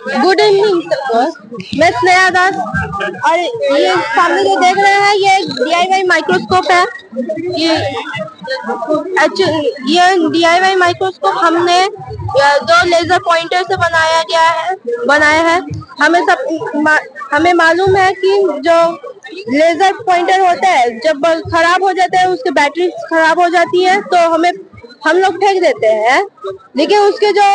Good evening सबको। मैं स्नेहा दास और ये सामने जो देख रहे हैं ये DIY माइक्रोस्कोप है। ये ये DIY माइक्रोस्कोप हमने दो लेजर पॉइंटर से बनाया है। हमें मालूम है कि जो लेजर पॉइंटर होता है जब खराब हो जाता है, उसकी बैटरी खराब हो जाती है तो हम लोग फेंक देते हैं, लेकिन उसके जो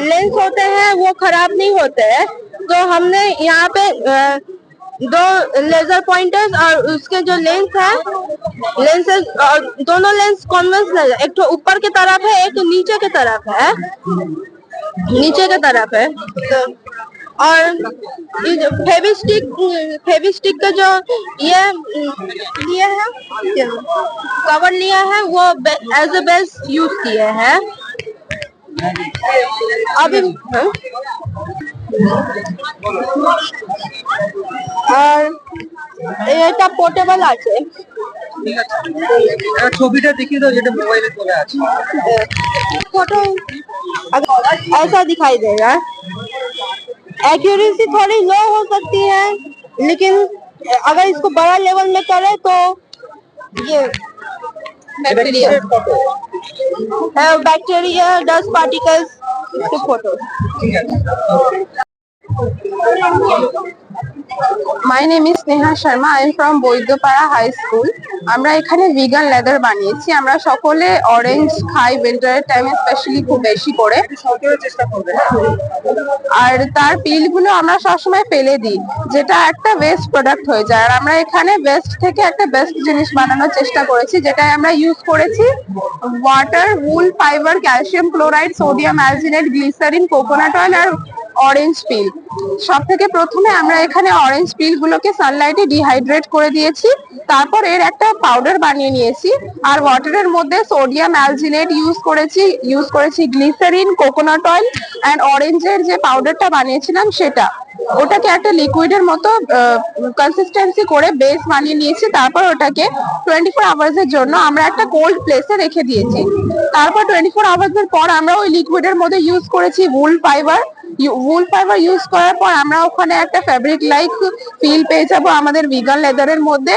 लेंस होते हैं वो खराब नहीं होते हैं। तो हमने यहाँ पे दो लेजर पॉइंटर्स और उसके जो लेंसेज और दोनों लेंस कॉन्वेक्स लेंस, एक तो ऊपर की तरफ है, एक नीचे की तरफ है। तो और ये जो फेविस्टिक का जो ये लिया है, कवर लिया है, वो एज ए बेस यूज किए हैं अभी। আর এটা পোর্টেবল আছে। ছবিটা দেখিয়ে দাও যেটা মোবাইলে চলে আছে। फोटो ऐसा दिखाई देगा। एक्यूरेसी थोड़ी लो हो सकती है, लेकिन अगर इसको बड़ा लेवल में करें तो ये बैक्टीरिया डस्ट पार्टिकल्स के photo. My name is Neha Sharma. I am from Boidopara High School. আমরা এখানে ভিগান লেদার বানিয়েছি। আমরা সকলে অরেঞ্জ খাই উইন্টারের টাইমে স্পেশালি খুব বেশি করে, চেষ্টা করবে। আর তার পিলগুলো আমরা সবসময় ফেলে দিই, যেটা একটা ওয়েস্ট প্রোডাক্ট হয়ে যায়। আর আমরা এখানে ওয়েস্ট থেকে একটা বেস্ট জিনিস বানানোর চেষ্টা করেছি, যেটা আমরা ইউজ করেছি water, wool fibre, calcium chloride, sodium alginate, glycerine, coconut oil আর অরেঞ্জ পিল। সব থেকে প্রথমে আমরা এখানে অরেঞ্জ পিল গুলোকে সানলাইটে ডিহাইড্রেট করে দিয়েছি, তারপর এর একটা পাউডার বানিয়ে নিয়েছি। আর ওয়াটারের মধ্যে সোডিয়াম অ্যালজিনেট ইউজ করেছি গ্লিসারিন, কোকোনাট অয়েল এন্ড অরেঞ্জের যে পাউডারটা বানিয়েছিলাম সেটা, ওটাকে একটা লিকুইডের মতো কনসিস্টেন্সি করে বেস বানিয়ে নিয়েছি। তারপর ওটাকে 24 আওয়ার্স এর জন্য আমরা একটা কোল্ড প্লেসে রেখে দিয়েছি। তারপর 24 আওয়ার্স এর পর আমরা ওই লিকুইডের মধ্যে ইউজ করেছি উল ফাইবার ইউজ করার পর আমরা ওখানে একটা ফ্যাব্রিক লাইক ফিল পেয়ে যাবো আমাদের ভিগান লেদারের মধ্যে।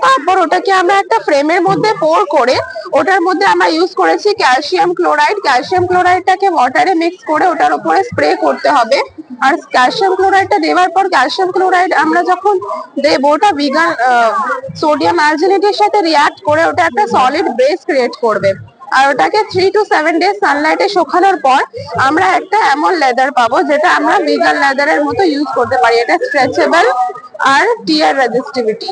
তারপর ওটাকে আমরা একটা ফ্রেমের মধ্যে পোর করে ওটার মধ্যে আমরা ইউজ করেছি ক্যালসিয়াম ক্লোরাইডটাকে ওয়াটারে মিক্স করে ওটার উপরে স্প্রে করতে হবে। আর ক্যালসিয়াম ক্লোরাইডটা দেওয়ার পর ক্যালসিয়াম ক্লোরাইড আমরা যখন দেবো ওটা ভিগান সোডিয়াম অ্যালজিনেটের সাথে রিঅ্যাক্ট করে ওটা একটা সলিড বেস ক্রিয়েট করবে। আর ওটাকে 3 to 7 ডেজ সানলাইটে শুকানোর পর আমরা একটা এমন লেদার পাবো, যেটা আমরা ভিগান লেদারের মতো ইউজ করতে পারি। এটা স্ট্রেচেবল আর টিয়ার রেজিস্টিভিটি,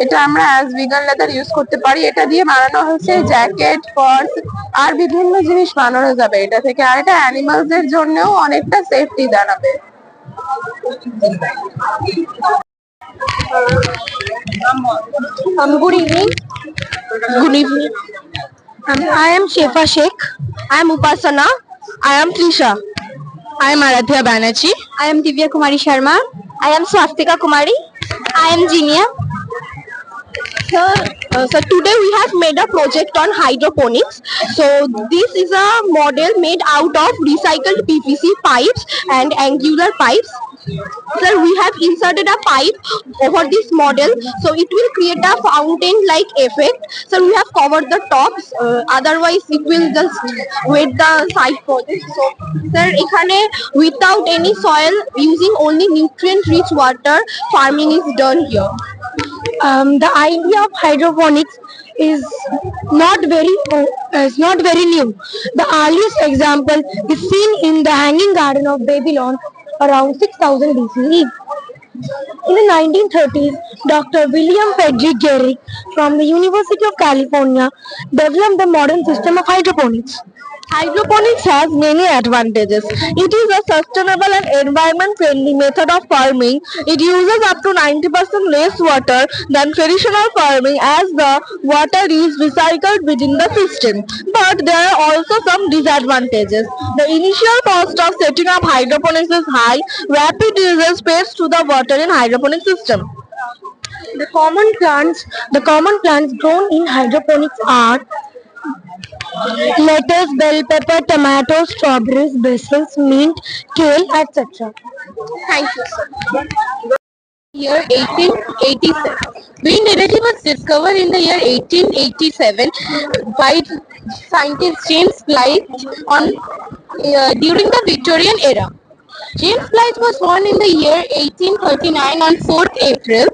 এটা আমরা অ্যাজ ভিগান লেদার ইউজ করতে পারি। এটা দিয়ে বানানো হয়েছে জ্যাকেট, পার্স আর বিভিন্ন জিনিস বানানো যাবে এটা থেকে। আর এটা অ্যানিমালস এর জন্যও অনেকটা সেফটি দাঁড়াবে। Good evening. I am Shefa Sheikh. I am Upasana. I am Trisha. I am Aradhya Banerjee. I am Divya Kumari Sharma. I am Swastika Kumari. I am Jinia. So today we have made a project on hydroponics. So this is a model made out of recycled PVC pipes and angular pipes. Sir, we have inserted a pipe over this model, so it will create a fountain like effect. So we have covered the tops, otherwise it will just wet the side project. So sir, ekhane without any soil, using only nutrient rich water, farming is done here. The idea of hydroponics is not very new. The earliest example is seen in the Hanging Garden of Babylon around 6000 BCE. In the 1930s, Dr. William Frederick Gehrig from the University of California developed the modern system of hydroponics. Hydroponics has many advantages. It is a sustainable and environment-friendly method of farming. It uses up to 90% less water than traditional farming, as the water is recycled within the system. But there are also some disadvantages. The initial cost of setting up hydroponics is high. Rapid user space to the water in hydroponic system. The common plants grown in hydroponics are lettuce, bell pepper, tomatoes, strawberries, basils, mint, kale, etc. Thank you, sir. Year 1887. Wind energy was discovered in the year 1887 by scientist James Blythe during the Victorian era. James Blythe was born in the year 1839 on 4th April.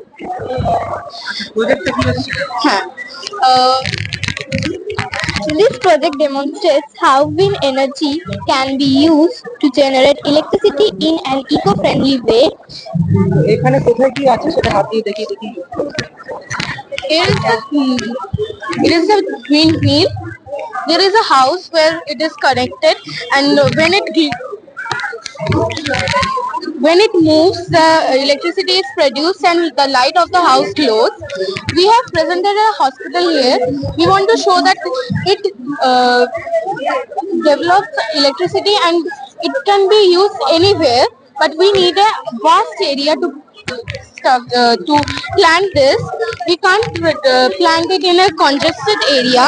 প্রজেক্টটা কি হচ্ছে? This project demonstrates how wind energy can be used to generate electricity in an eco-friendly way. এখানে কোথায় কি আছে সেটা হাত দিয়ে দেখি দেখি। It is a windmill. There is a house where it is connected, and when it moves, the electricity is produced and the light of the house glows. We have presented a hospital here. We want to show that it develops electricity and it can be used anywhere, but we need a vast area to plant this. We can't plant it in a congested area.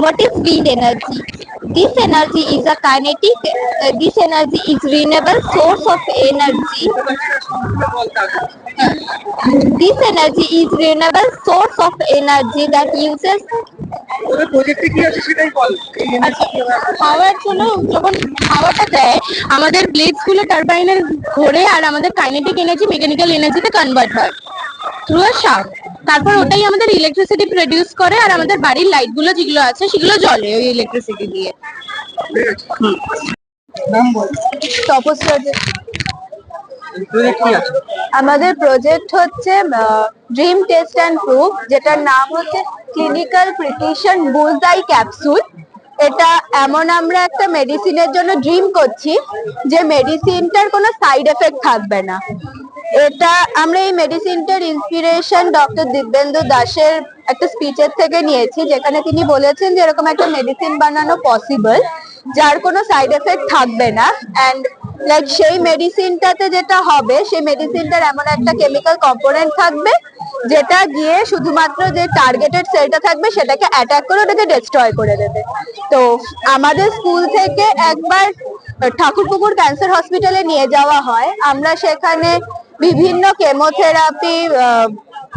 What is wind energy? This energy is a kinetic. This energy is renewable source of energy. This energy is renewable source of energy that uses প্রজেক্টে কি আছে সেটাই বল। হাওয়ার জন্য যখন হাওয়াটা দেয় আমাদের ব্লেডস গুলো টারবাইনের ঘোরে আর আমাদের কাইনেটিক এনার্জি মেকানিক্যাল এনার্জিতে কনভার্ট হয় থ্রু আ শাফট। তারপর ওটাই আমাদের ইলেকট্রিসিটি প্রডিউস করে আর আমাদের বাড়ির লাইট গুলো যেগুলো আছে সেগুলো জ্বলে ওই ইলেকট্রিসিটি দিয়ে। নাম বল। তপস প্রজেক্ট। প্রজেক্ট কি আছে? আমাদের প্রজেক্ট হচ্ছে ড্রিম টেস্ট অ্যান্ড প্রুফ, যেটার নাম হচ্ছে ক্লিনিক্যাল প্রিসিশন বুলসআই ক্যাপসুল। এটা এমন আমরা একটা মেডিসিনের জন্য ড্রিম করছি যে মেডিসিনটার কোনো সাইড এফেক্ট থাকবে না। এটা আমরা এই মেডিসিনটার ইন্সপিরেশন ডক্টর দিব্যেন্দু দাসের একটা স্পিচের থেকে নিয়েছি, যেখানে তিনি বলেছেন যে এরকম একটা মেডিসিন বানানো পসিবল যার কোনো সাইড এফেক্ট থাকবে না। অ্যান্ড লাইক সেই মেডিসিনটাতে যেটা হবে, সেই মেডিসিনটার এমন একটা কেমিক্যাল কম্পোনেন্ট থাকবে যেটা গিয়ে শুধুমাত্র যে টার্গেটেড সেলটা থাকবে সেটাকে অ্যাটাক করে ওটাকে ডিস্ট্রয় করে দেবে। তো আমাদের স্কুল থেকে একবার ঠাকুরপুকুর ক্যান্সার হসপিটালে নিয়ে যাওয়া হয়। আমরা সেখানে বিভিন্ন কেমোথেরাপি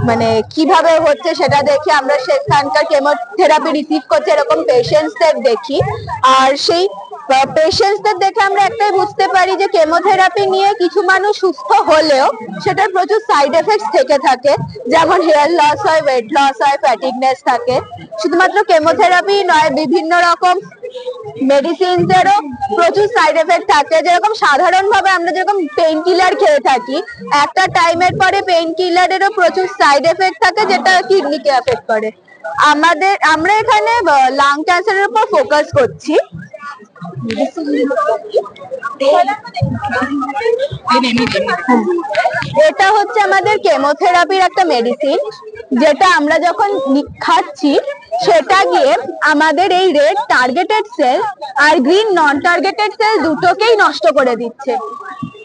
মানে কিভাবে হচ্ছে সেটা দেখি, আমরা সেখানকার কেমোথেরাপি রিসিভ করছে এরকম পেশেন্টসদের দেখি। আর সেই পেশেন্টসদের দেখে আমরা একটাই বুঝতে পারি যে কেমোথেরাপি নিয়ে কিছু মানুষ সুস্থ হলেও সেটার প্রচুর সাইড এফেক্টস থেকে থাকে, যেমন হেয়ার লস হয়, ওয়েট লস হয়, ফ্যাটিকনেস থাকে। শুধুমাত্র কেমোথেরাপি নয়, বিভিন্ন রকম মেডিসিনসেরও প্রচুর সাইড এফেক্ট থাকে। যেরকম সাধারণভাবে আমরা যেরকম পেইন কিলার খেয়ে থাকি, একটা টাইমের পরে পেইন কিলারেরও প্রচুর সাইড এফেক্ট থাকে যেটা কিডনিকে এফেক্ট করে। আমরা এখানে লাং ক্যান্সারের উপর ফোকাস করছি। এটা হচ্ছে আমাদের কেমোথেরাপির একটা মেডিসিন, যেটা আমরা যখন খাচ্ছি সেটা গিয়ে আমাদের এই রেড টার্গেটেড সেল আর গ্রিন নন টার্গেটেড সেল দুটোকেই নষ্ট করে দিচ্ছে।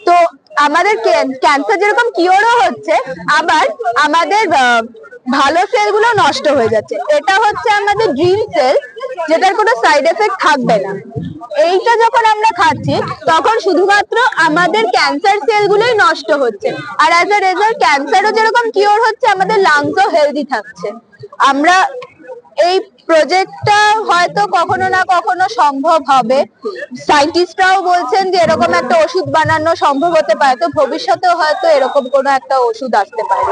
তো আমাদের ক্যান্সার যেরকম কিওরও হচ্ছে, আবার আমাদের ভালো সেলগুলো নষ্ট হয়ে যাচ্ছে। এটা হচ্ছে আমাদের ড্রিম সেল, যেটার কোনো সাইড এফেক্ট থাকবে না। এইটা যখন আমরা খাচ্ছি তখন শুধুমাত্র আমাদের ক্যান্সার সেলগুলোই নষ্ট হচ্ছে, আর অ্যাজ এ রেজাল্ট ক্যান্সারও যেরকম কিওর হচ্ছে, আমাদের লাংসও হেলদি থাকছে। আমরা এই প্রজেক্টটা হয়তো কখনো না কখনো সম্ভব হবে। সায়েন্টিস্টরাও বলছেন যে এরকম একটা ওষুধ বানানো সম্ভব হতে পারে, তো ভবিষ্যতেও হয়তো এরকম কোনো একটা ওষুধ আসতে পারে।